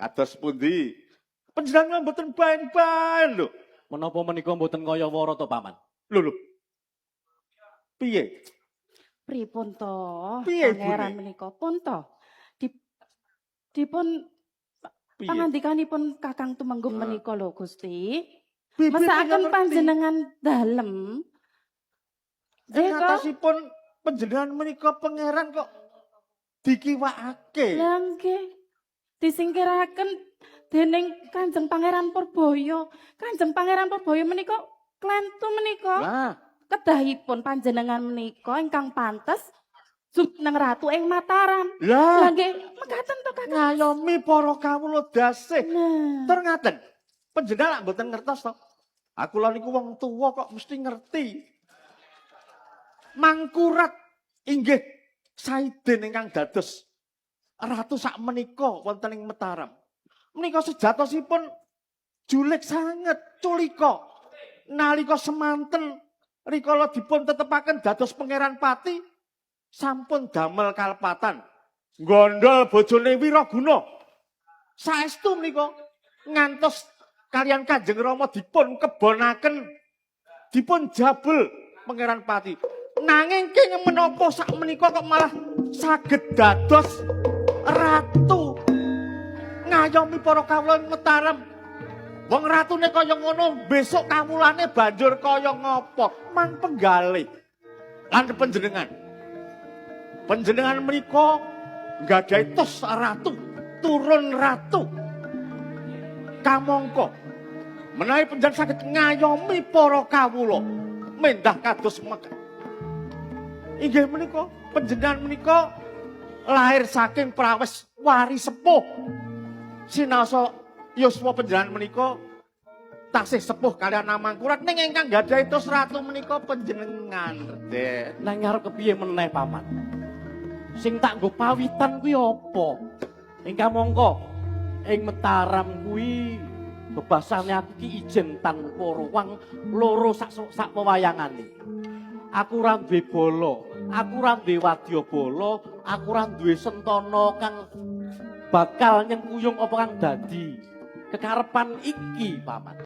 Kados pundi? Panjenengan mboten baen-baen lho. Menapa menika mboten kaya wara to, Paman? Lho. Piye? Pripun to? Piye, Pangeran Bune? menika pun to? Dipun Piye? pangandikanipun Kakang Tumenggung menika lho Gusti. Bibit Mesakaken ngerti. panjenengan dalem. Ing Nggih kok. atasipun panjenengan menika pangeran kok dikiwakake. Lah nggih. Disingkiraken dening Kanjeng Pangeran Purbaya. Kanjeng Pangeran Purbaya menika klentu menika. Lah, Kedahipun panjenengan menika ingkang pantes jumeneng ratu ing Mataram. lah Lah nggih, mekaten to Kakang. ngayomi para kawula dasih. Nah, Tur ngaten. Panjenengan lak mboten ngertos to. Aku lha niku wong tuwa kok mesti ngerti. Mangkurat inggih Saiden ingkang dados ratu sak menika wonten ing Mataram. Menika sejatosipun julik sanget culika. Nalika semanten rikala dipun tetepaken dados pangeran pati sampun damel kalpatan. Gondol bojone Wiraguna. Saestu menika ngantos kalian Kanjeng Rama dipun kebonaken dipun jabel pangeran pati. Nanging keng menapa sak menika kok malah saged dados ratu ngayomi para kawula Mataram. Wong ratune kaya ngono, besok kawulane banjur kaya ngapa? Man penggalih. Lan panjenengan. Panjenengan menika nggadahi tos ratu, turun ratu. Kamangka menawi panjenengan saged ngayomi para kawula mendah kados mekaten. Inggih menika panjenengan menika lahir saking prawes wari sepuh. Sinaosa yuswa panjenengan menika tasih sepuh kalian Mangkurat ning ingkang gadhahi tos ratu menika panjenengan. Raden. Nang ngarep kepiye meneh, Paman? Sing tak nggo pawitan kuwi apa? Ingkang mongko ing Mataram kuwi bebasane aku ki ijen tanpa ruang loro sak pewayangane. Aku ora duwe bala, aku ora duwe wadyabala, aku ora duwe sentana kang bakal nyengkuyung apa kang dadi kekarepan iki, Paman.